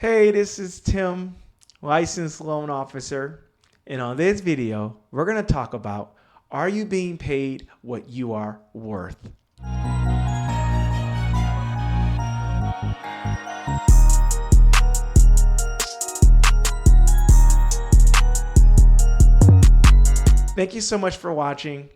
Hey, this is Tim, licensed loan officer. And on this video, we're going to talk about, are you being paid what you are worth? Thank you so much for watching.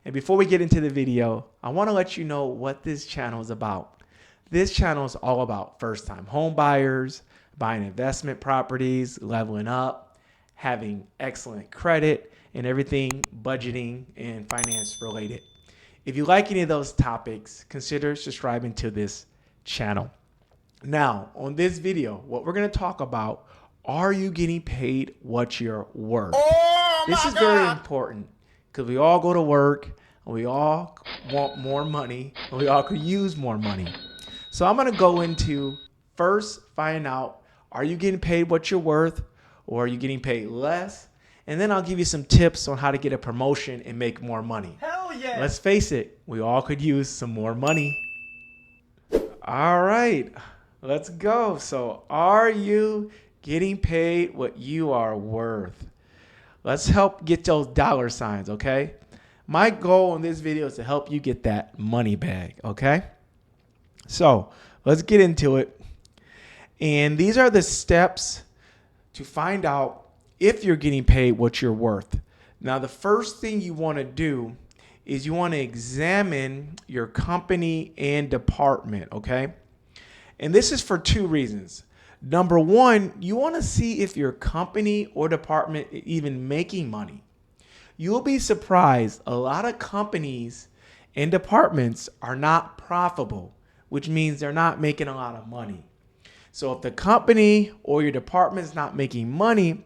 And before we get into the video, I want to let you know what this channel is about. This channel is all about first-time home buyers, buying investment properties, leveling up, having excellent credit, and everything budgeting and finance related. If you like any of those topics, consider subscribing to this channel. Now, on this video, what we're going to talk about, are you getting paid what you're worth? This is very important because we all go to work and we all want more money and we all could use more money. So I'm going to go into first find out, are you getting paid what you're worth or are you getting paid less? And then I'll give you some tips on how to get a promotion and make more money. Hell yeah. Let's face it, we all could use some more money. All right, let's go. So are you getting paid what you are worth? Let's help get those dollar signs, okay? My goal in this video is to help you get that money bag, okay? So let's get into it. And these are the steps to find out if you're getting paid what you're worth. Now, the first thing you want to do is you want to examine your company and department, okay? And this is for two reasons. Number one, you want to see if your company or department is even making money. You'll be surprised. A lot of companies and departments are not profitable, which means they're not making a lot of money. So if the company or your department is not making money,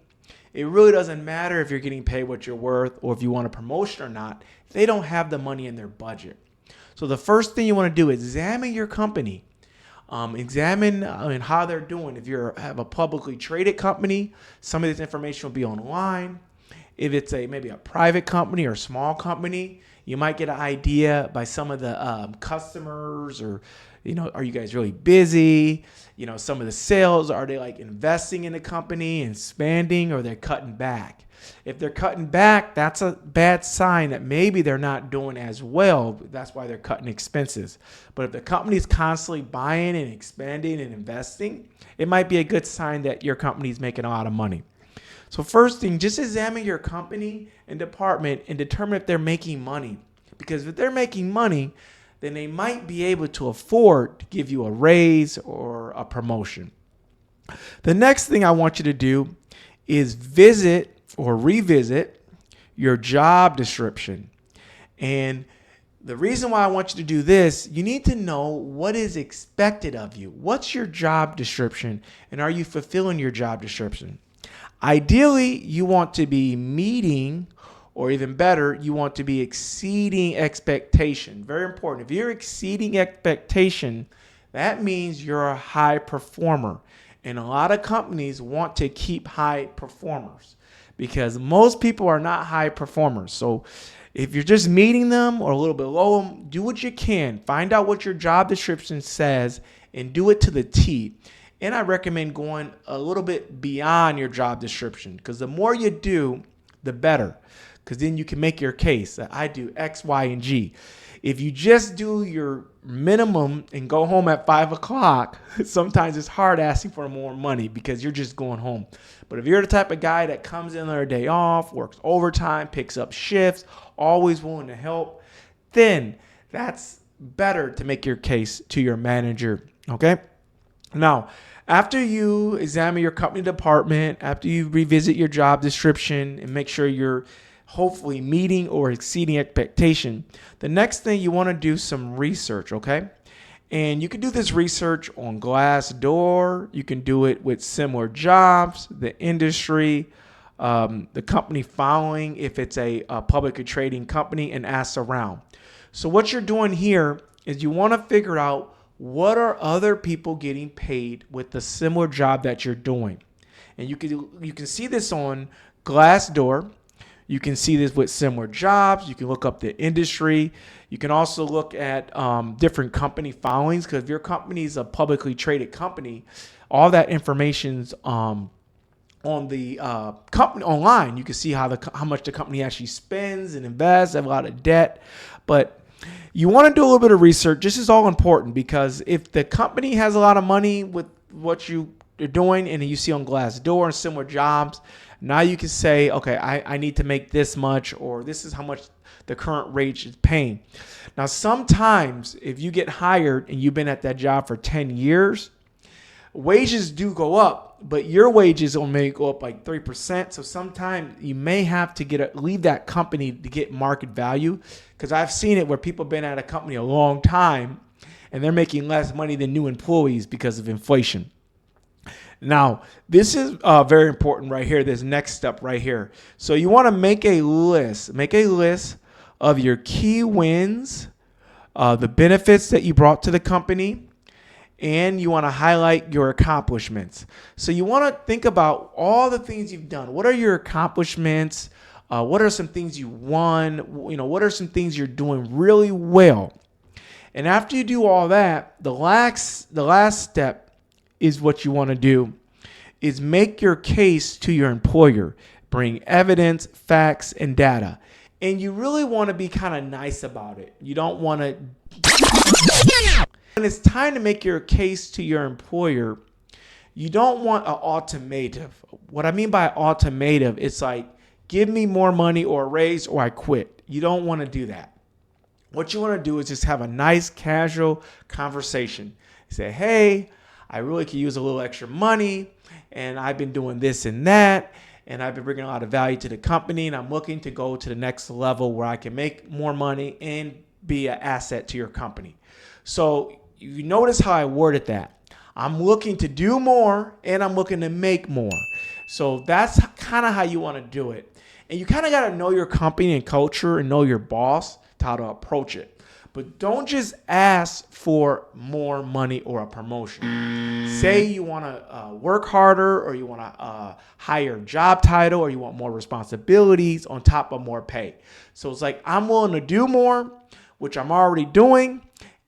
it really doesn't matter if you're getting paid what you're worth or if you want a promotion or not. They don't have the money in their budget. So the first thing you want to do is examine your company. Examine how they're doing. If you have a publicly traded company, some of this information will be online. If it's maybe a private company or small company, you might get an idea by some of the customers or, are you guys really busy? Some of the sales, are they like investing in the company and expanding, or they're cutting back? If they're cutting back, that's a bad sign that maybe they're not doing as well. That's why they're cutting expenses. But if the company's constantly buying and expanding and investing, it might be a good sign that your company's making a lot of money. So first thing, just examine your company and department and determine if they're making money. Because if they're making money, then they might be able to afford to give you a raise or a promotion. The next thing I want you to do is visit or revisit your job description. And the reason why I want you to do this, you need to know what is expected of you. What's your job description, and are you fulfilling your job description? Ideally, you want to be meeting, or even better, you want to be exceeding expectation. Very important. If you're exceeding expectation, that means you're a high performer. And a lot of companies want to keep high performers because most people are not high performers. So if you're just meeting them or a little below them, do what you can. Find out what your job description says and do it to the T. And I recommend going a little bit beyond your job description, because the more you do, the better, because then you can make your case that I do X, Y, and G. If you just do your minimum and go home at 5 o'clock, sometimes it's hard asking for more money because you're just going home. But if you're the type of guy that comes in on a day off, works overtime, picks up shifts, always willing to help, then that's better to make your case to your manager, okay? Now, after you examine your company department, after you revisit your job description and make sure you're hopefully meeting or exceeding expectation, the next thing you want to do some research, okay? And you can do this research on Glassdoor. You can do it with similar jobs, the industry, the company following, if it's a publicly trading company, and ask around. So what you're doing here is you want to figure out, what are other people getting paid with the similar job that you're doing? And you can see this on Glassdoor. You can see this with similar jobs. You can look up the industry. You can also look at different company filings, because if your company is a publicly traded company, all that information's on the company online. You can see how much the company actually spends and invests. They have a lot of debt, but you want to do a little bit of research. This is all important, because if the company has a lot of money with what you're doing, and you see on Glassdoor and similar jobs, now you can say, okay, I need to make this much, or this is how much the current rate is paying. Now, sometimes if you get hired and you've been at that job for 10 years, wages do go up, but your wages only go up like 3%. So sometimes you may have to leave that company to get market value, because I've seen it where people have been at a company a long time and they're making less money than new employees because of inflation. Now, this is very important right here, this next step right here. So you want to make a list. Make a list of your key wins, the benefits that you brought to the company, and you want to highlight your accomplishments. So you want to think about all the things you've done. What are your accomplishments? What are some things you won? What are some things you're doing really well? And after you do all that, the last step is what you want to do is make your case to your employer. Bring evidence, facts, and data. And you really want to be kind of nice about it. You don't want to... When it's time to make your case to your employer, you don't want an ultimatum. What I mean by ultimatum, it's like, give me more money or a raise or I quit. You don't want to do that. What you want to do is just have a nice casual conversation. Say, hey, I really could use a little extra money, and I've been doing this and that, and I've been bringing a lot of value to the company, and I'm looking to go to the next level where I can make more money and be an asset to your company. So you notice how I worded that. I'm looking to do more, and I'm looking to make more. So that's kind of how you want to do it. And you kind of got to know your company and culture and know your boss to how to approach it. But don't just ask for more money or a promotion. Say you want to work harder, or you want a higher job title, or you want more responsibilities on top of more pay. So it's like, I'm willing to do more, which I'm already doing,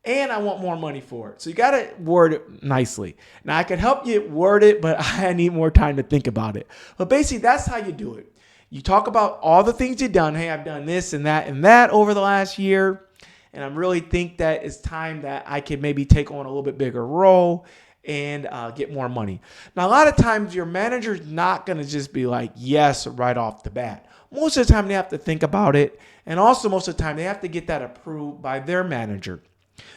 and I want more money for it. So you got to word it nicely. Now, I can help you word it, but I need more time to think about it. But basically, that's how you do it. You talk about all the things you've done. Hey, I've done this and that over the last year. And I really think that it's time that I can maybe take on a little bit bigger role and get more money. Now, a lot of times your manager's not going to just be like, yes, right off the bat. Most of the time they have to think about it. And also most of the time they have to get that approved by their manager.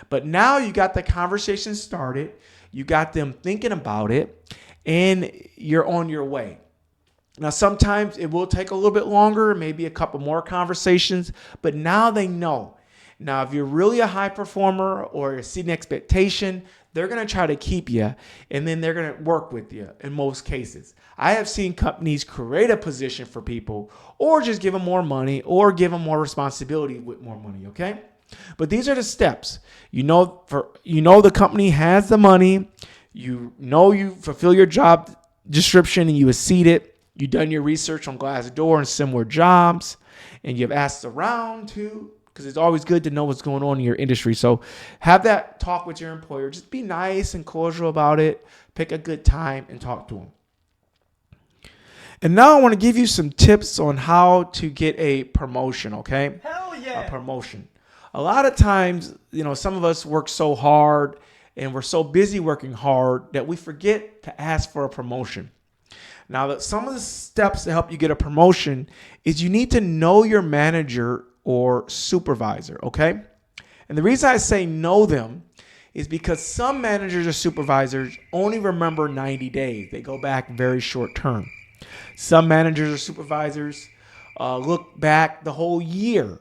But now you got the conversation started. You got them thinking about it, and you're on your way. Now, sometimes it will take a little bit longer, maybe a couple more conversations, but now they know. Now, if you're really a high performer or exceeding expectation, they're going to try to keep you, and then they're going to work with you in most cases. I have seen companies create a position for people, or just give them more money, or give them more responsibility with more money, okay? But these are the steps. You know the company has the money. You know you fulfill your job description and you exceed it. You've done your research on Glassdoor and similar jobs, and you've asked around too, because it's always good to know what's going on in your industry. So have that talk with your employer. Just be nice and cordial about it. Pick a good time and talk to them. And now I want to give you some tips on how to get a promotion, okay? Hell yeah. A promotion. A lot of times, some of us work so hard and we're so busy working hard that we forget to ask for a promotion. Now, some of the steps to help you get a promotion is you need to know your manager or supervisor, okay? And the reason I say know them is because some managers or supervisors only remember 90 days. They go back very short term. Some managers or supervisors look back the whole year.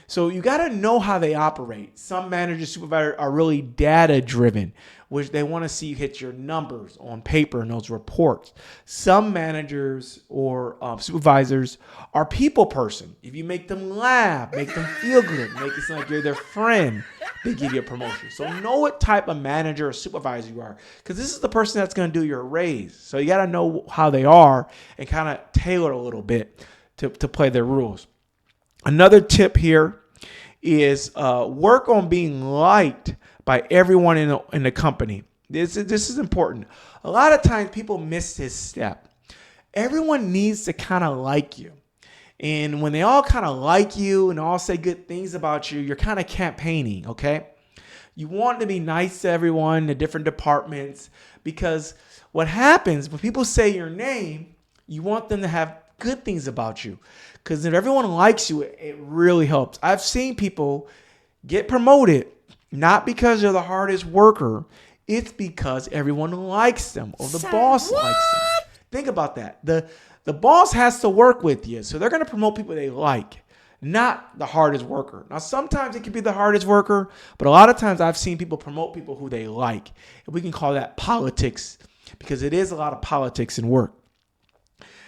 So you got to know how they operate. Some managers, supervisors are really data driven, which they want to see you hit your numbers on paper in those reports. Some managers or supervisors are people person. If you make them laugh, make them feel good, make it seem like you're their friend, they give you a promotion. So know what type of manager or supervisor you are, because this is the person that's going to do your raise. So you got to know how they are and kind of tailor a little bit. to play their rules. Another tip here is work on being liked by everyone in the company. This is important. A lot of times people miss this step. Everyone needs to kind of like you. And when they all kind of like you and all say good things about you, you're kind of campaigning, okay? You want to be nice to everyone in the different departments, because what happens when people say your name, you want them to have good things about you. Because if everyone likes you, it really helps. I've seen people get promoted not because they're the hardest worker. It's because everyone likes them or the boss likes them. Think about that. The boss has to work with you, so they're going to promote people they like, not the hardest worker. Now, sometimes it can be the hardest worker, but a lot of times I've seen people promote people who they like. And we can call that politics, because it is a lot of politics in work.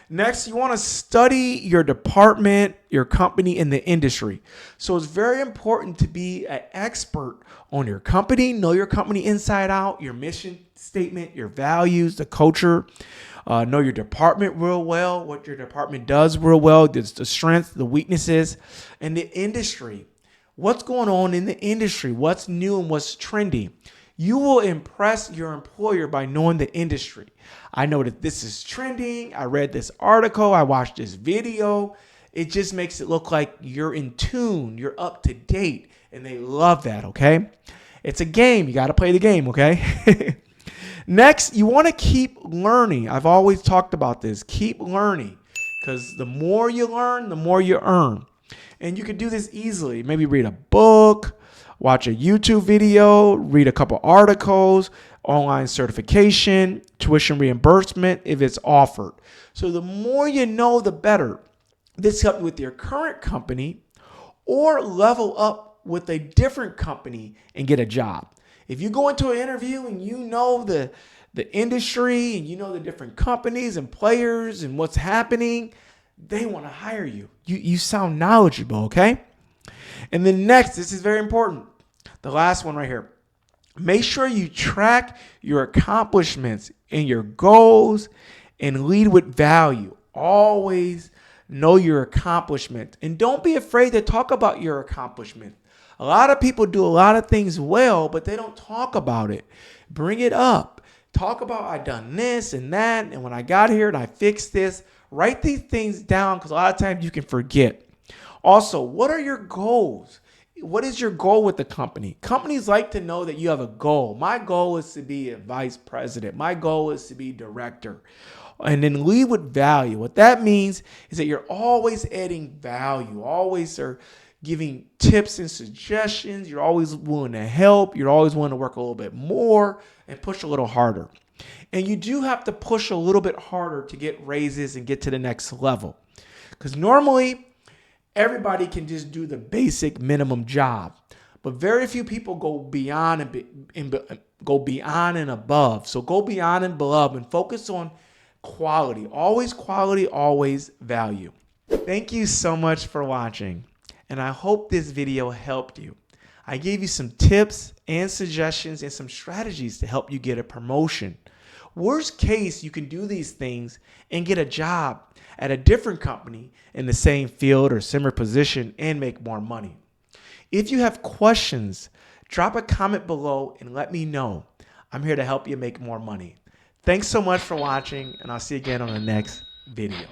Next, you want to study your department, your company, and the industry. So it's very important to be an expert on your company, know your company inside out, your mission statement, your values, the culture, know your department real well, what your department does real well, the strengths, the weaknesses, and the industry. What's going on in the industry? What's new and what's trendy? You will impress your employer by knowing the industry. I know that this is trending. I read this article. I watched this video. It just makes it look like you're in tune. You're up to date. And they love that, okay? It's a game. You got to play the game, okay? Next, you want to keep learning. I've always talked about this. Keep learning, because the more you learn, the more you earn. And you can do this easily. Maybe read a book, watch a YouTube video, read a couple articles, online certification, tuition reimbursement if it's offered. So the more you know, the better. This helps with your current company, or level up with a different company and get a job. If you go into an interview and you know the industry and you know the different companies and players and what's happening, they want to hire you. You sound knowledgeable, okay? And then next, this is very important. The last one right here. Make sure you track your accomplishments and your goals and lead with value. Always know your accomplishments, and don't be afraid to talk about your accomplishment. A lot of people do a lot of things well, but they don't talk about it. Bring it up. Talk about, I done this and that, and when I got here and I fixed this. Write these things down, because a lot of times you can forget. Also, what are your goals? What is your goal with the company? Companies like to know that you have a goal. My goal is to be a vice president. My goal is to be director. And then lead with value. What that means is that you're always adding value. Always are giving tips and suggestions. You're always willing to help. You're always willing to work a little bit more and push a little harder. And you do have to push a little bit harder to get raises and get to the next level. Because normally, everybody can just do the basic minimum job, but very few people go beyond and above. So go beyond and above and focus on quality, always value. Thank you so much for watching, and I hope this video helped you. I gave you some tips and suggestions and some strategies to help you get a promotion. Worst case, you can do these things and get a job at a different company in the same field or similar position and make more money. If you have questions, drop a comment below and let me know. I'm here to help you make more money. Thanks so much for watching, and I'll see you again on the next video.